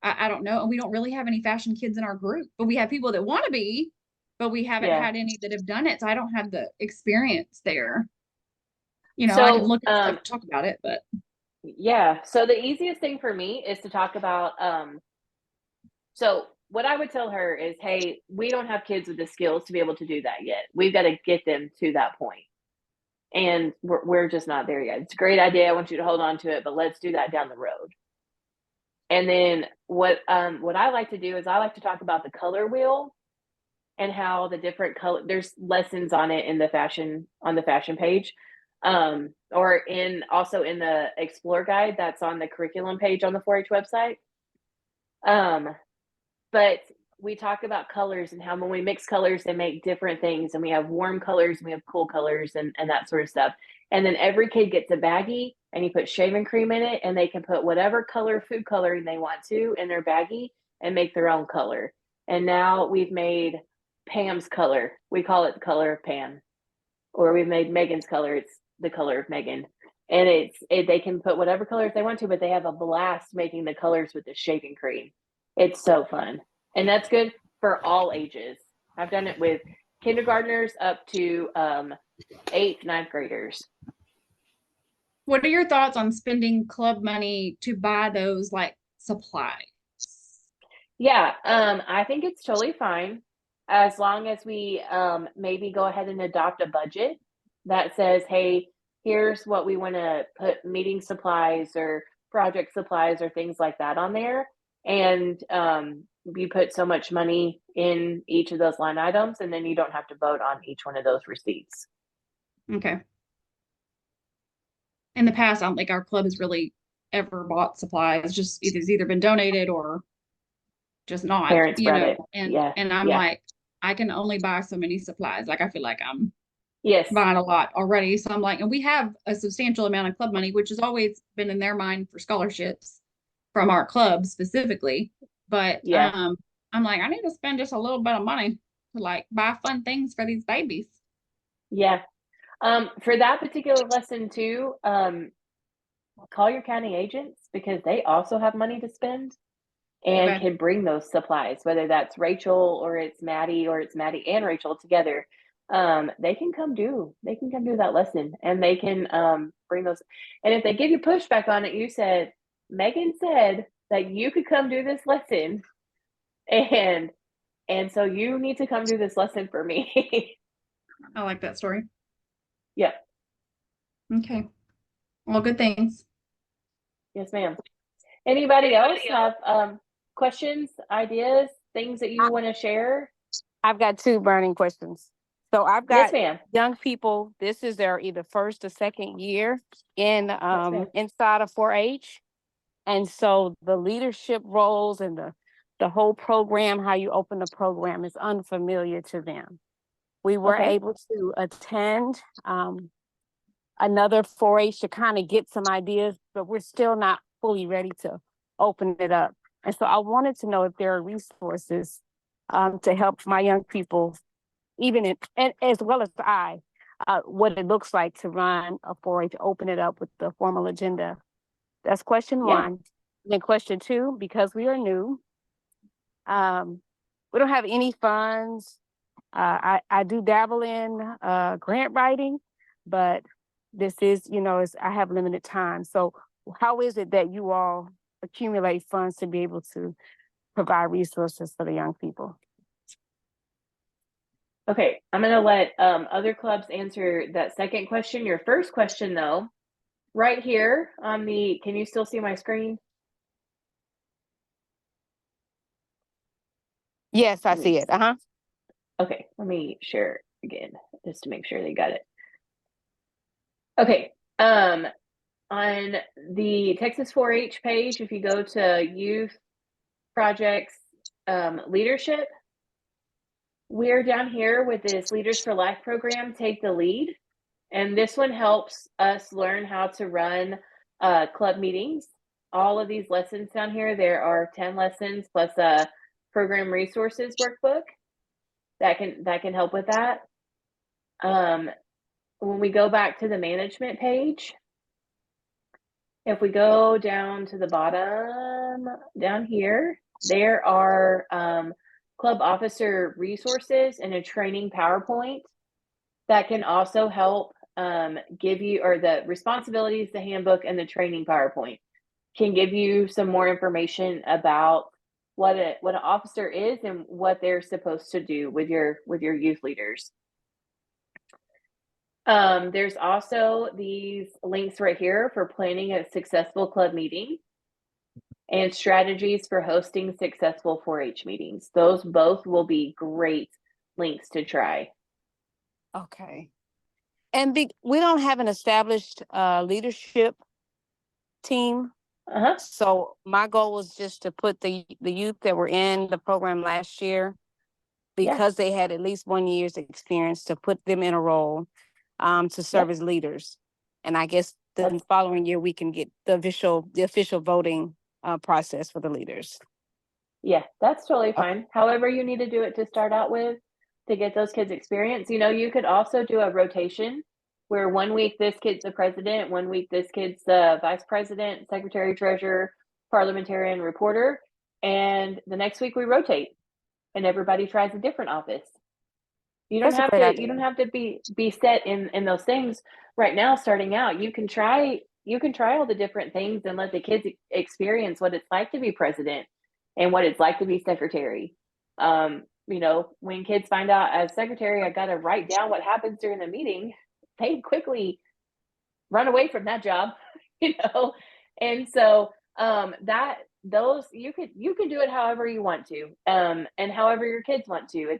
I don't know. And we don't really have any fashion kids in our group, but we have people that want to be, but we haven't Yeah. had any that have done it. So I don't have the experience there. I So, can look at stuff, talk about it, but yeah. So the easiest thing for me is to talk about, so what I would tell her is, hey, we don't have kids with the skills to be able to do that yet. We've got to get them to that point. And we're just not there yet. It's a great idea. I want you to hold on to it, but let's do that down the road. And then what I like to do is I like to talk about the color wheel and how the different color, there's lessons on it in the fashion, on the fashion page. Or also in the explore guide that's on the curriculum page on the 4-H website. But we talk about colors and how when we mix colors, they make different things. And we have warm colors and we have cool colors and that sort of stuff. And then every kid gets a baggie and you put shaving cream in it and they can put whatever color food coloring they want to in their baggie and make their own color. And now we've made Pam's color. We call it the color of Pam. Or we've made Megan's color. It's the color of Megan. And they can put whatever colors they want to, but they have a blast making the colors with the shaving cream. It's so fun. And that's good for all ages. I've done it with kindergartners up to 8th, 9th graders. what are your thoughts on spending club money to buy those like supplies? Yeah, I think it's totally fine as long as we maybe go ahead and adopt a budget that says, hey, here's what we want to put meeting supplies or project supplies or things like that on there. And you put so much money in each of those line items, and then you don't have to vote on each one of those receipts. Okay. In the past, I don't think our club has really ever bought supplies. Just it's either been donated or just not, Parents brought it. and Yeah, and I'm yeah. like, I can only buy so many supplies. Like I feel like I'm Yes. buying a lot already. So I'm like, and we have a substantial amount of club money, which has always been in their mind for scholarships from our club specifically. But Yeah. I'm like, I need to spend just a little bit of money to like buy fun things for these babies. Yeah. For that particular lesson too, call your county agents because they also have money to spend and Okay. can bring those supplies, whether that's Rachel or it's Maddie and Rachel together. They can come do that lesson and they can bring those. And if they give you pushback on it, you said, Megan said that you could come do this lesson and so you need to come do this lesson for me. I like that story. Yeah. Okay. Well, good things. Yes, ma'am. Anybody else have questions, ideas, things that you want to share? I've got 2 burning questions. So I've Yes, got ma'am. young people, this is their either first or second year in ma'am. inside of 4-H. And so the leadership roles and the whole program, how you open the program is unfamiliar to them. We were Okay. able to attend another 4-H to kind of get some ideas, but we're still not fully ready to open it up. And so I wanted to know if there are resources to help my young people, even and as well as what it looks like to run a 4-H, open it up with the formal agenda. That's question Yeah. 1. Then question 2, because we are new, we don't have any funds. I do dabble in grant writing, but this is, I have limited time. So how is it that you all accumulate funds to be able to provide resources for the young people? Okay, I'm going to let other clubs answer that second question. Your first question, though, right here on can you still see my screen? Yes, I see it. Okay, let me share it again just to make sure they got it. Okay, on the Texas 4-H page, if you go to youth projects leadership, we're down here with this Leaders for Life program, Take the Lead. And this one helps us learn how to run club meetings. All of these lessons down here, there are 10 lessons plus a program resources workbook that can help with that. When we go back to the management page, if we go down to the bottom down here, there are club officer resources and a training PowerPoint that can also help give you, or the responsibilities, the handbook, and the training PowerPoint can give you some more information about what an officer is and what they're supposed to do with your youth leaders. There's also these links right here for planning a successful club meeting and strategies for hosting successful 4-H meetings. Those both will be great links to try. Okay. And we don't have an established leadership team. So my goal was just to put the youth that were in the program last year, because they had at least 1 year's experience, to put them in a role to serve as leaders. And I guess the following year we can get the official voting process for the leaders. Yeah, that's totally fine. However you need to do it to start out with, to get those kids experience. You know, you could also do a rotation where 1 week this kid's the president, 1 week this kid's the vice president, secretary, treasurer, parliamentarian, reporter, and the next week we rotate and everybody tries a different office. You don't have to you don't have to be set in those things right now starting out. You can try all the different things and let the kids experience what it's like to be president and what it's like to be secretary. You know, when kids find out as secretary, I got to write down what happens during the meeting, they quickly run away from that job, you know? And so, those you can do it however you want to, and however your kids want to.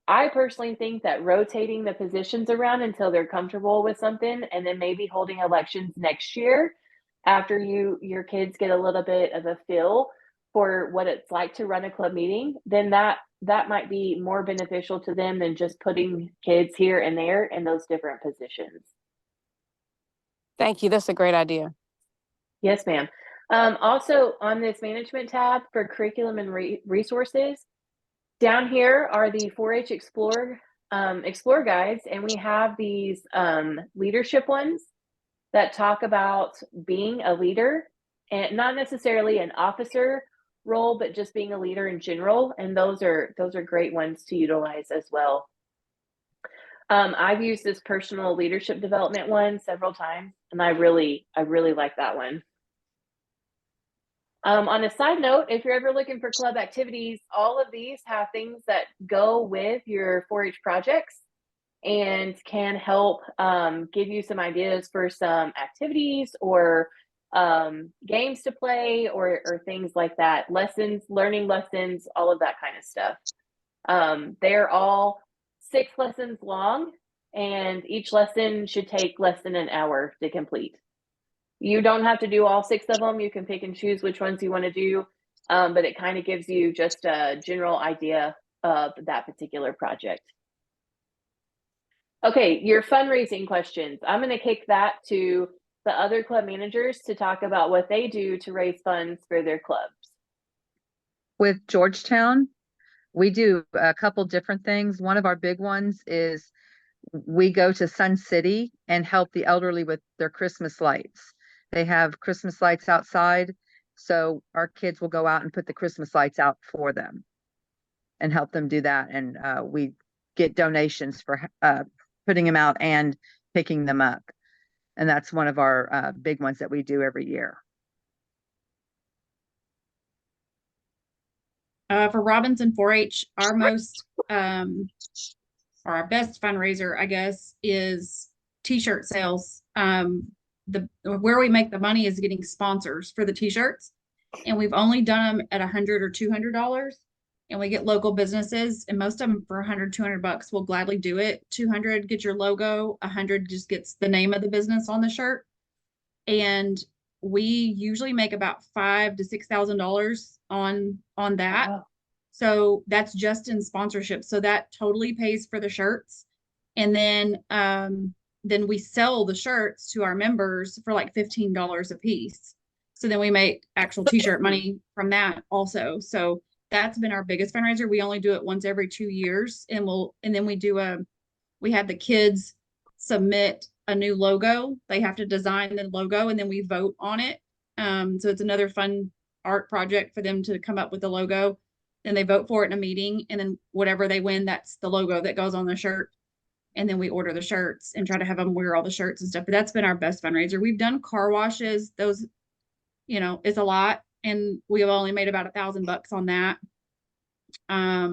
I personally think that rotating the positions around until they're comfortable with something, and then maybe holding elections next year after your kids get a little bit of a feel for what it's like to run a club meeting, then that might be more beneficial to them than just putting kids here and there in those different positions. Thank you. That's a great idea. Yes, ma'am. Also on this management tab for curriculum and resources, down here are the 4-H Explore guides, and we have these leadership ones that talk about being a leader, and not necessarily an officer role, but just being a leader in general. And those are great ones to utilize as well. I've used this personal leadership development one several times, and I really like that one. On a side note, if you're ever looking for club activities, all of these have things that go with your 4-H projects and can help give you some ideas for some activities or games to play or things like that. Lessons, learning lessons, all of that kind of stuff. They're all 6 lessons long, and each lesson should take less than an hour to complete. You don't have to do all 6 of them. You can pick and choose which ones you want to do, but it kind of gives you just a general idea of that particular project. Okay, your fundraising questions. I'm going to kick that to the other club managers to talk about what they do to raise funds for their clubs. With Georgetown, we do a couple different things. One of our big ones is we go to Sun City and help the elderly with their Christmas lights. They have Christmas lights outside, so our kids will go out and put the Christmas lights out for them and help them do that. And we get donations for putting them out and picking them up. And that's one of our big ones that we do every year. For Robinson 4-H, our most or our best fundraiser, I guess, is t-shirt sales. Where we make the money is getting sponsors for the t-shirts, and we've only done them at $100 or $200, and we get local businesses, and most of them for $100, $200 will gladly do it. $200 get your logo, $100 just gets the name of the business on the shirt, and we usually make about $5,000 to $6,000 on that. Wow. So that's just in sponsorship. So that totally pays for the shirts. And then then we sell the shirts to our members for like $15 a piece. So then we make actual t-shirt money from that also. So that's been our biggest fundraiser. We only do it once every 2 years, and then we have the kids submit a new logo. They have to design the logo, and then we vote on it. So it's another fun art project for them to come up with the logo. Then they vote for it in a meeting, and then whatever they win, that's the logo that goes on the shirt. And then we order the shirts and try to have them wear all the shirts and stuff. But that's been our best fundraiser. We've done car washes. Those, is a lot. And we've only made about $1,000 on that. I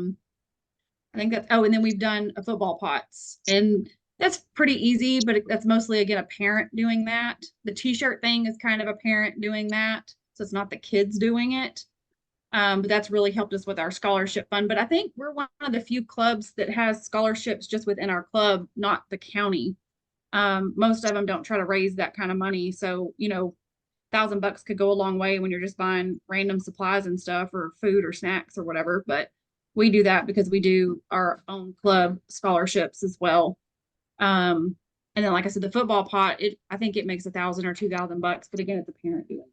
think and then we've done a football pots, and that's pretty easy, but that's mostly, again, a parent doing that. The t-shirt thing is kind of a parent doing that. So it's not the kids doing it. But that's really helped us with our scholarship fund. But I think we're one of the few clubs that has scholarships just within our club, not the county. Most of them don't try to raise that kind of money. So, $1,000 could go a long way when you're just buying random supplies and stuff, or food or snacks or whatever. But we do that because we do our own club scholarships as well. And then, like I said, the football pot, I think it makes $1,000 or $2,000, but again, it's a parent doing it.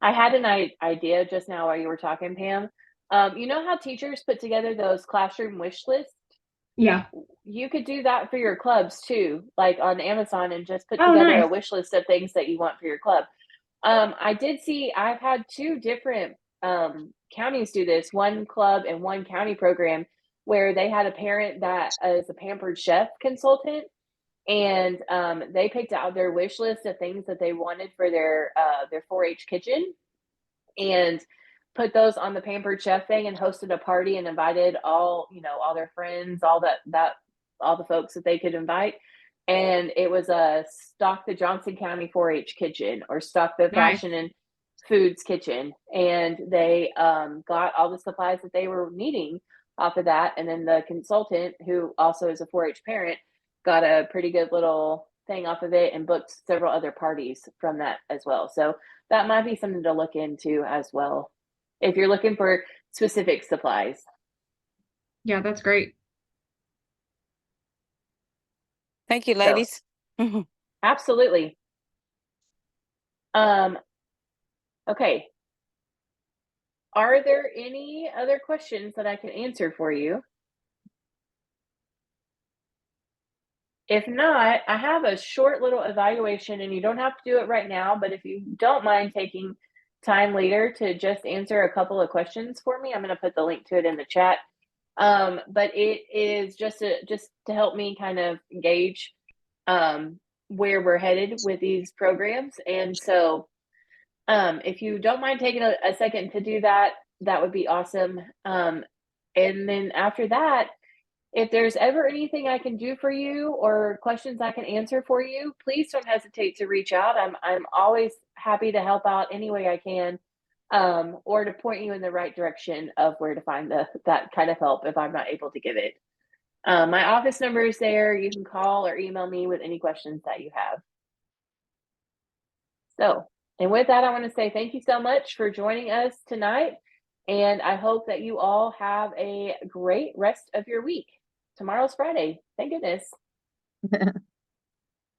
I had an idea just now while you were talking, Pam. You know how teachers put together those classroom wish lists? Yeah. You could do that for your clubs too, like on Amazon, and just put Oh, together a nice. wish list of things that you want for your club. I did see, I've had 2 different counties do this, one club and one county program, where they had a parent that is a Pampered Chef consultant, and they picked out their wish list of things that they wanted for their 4-H kitchen, and put those on the Pampered Chef thing, and hosted a party and invited all their friends, all the folks that they could invite. And it was a stock the Johnson County 4-H kitchen, or stock the Nice. Fashion and Foods kitchen. And they got all the supplies that they were needing off of that. And then the consultant, who also is a 4-H parent, got a pretty good little thing off of it, and booked several other parties from that as well. So that might be something to look into as well, if you're looking for specific supplies. Yeah, that's great. Thank you, ladies. Absolutely. Okay. Are there any other questions that I can answer for you? If not, I have a short little evaluation, and you don't have to do it right now, but if you don't mind taking time later to just answer a couple of questions for me, I'm going to put the link to it in the chat. But it is just to help me kind of gauge where we're headed with these programs. And so if you don't mind taking a second to do that, that would be awesome. And then after that, if there's ever anything I can do for you, or questions I can answer for you, please don't hesitate to reach out. I'm always happy to help out any way I can, or to point you in the right direction of where to find that kind of help if I'm not able to give it. My office number is there. You can call or email me with any questions that you have. So, and with that, I want to say thank you so much for joining us tonight. And I hope that you all have a great rest of your week. Tomorrow's Friday. Thank goodness.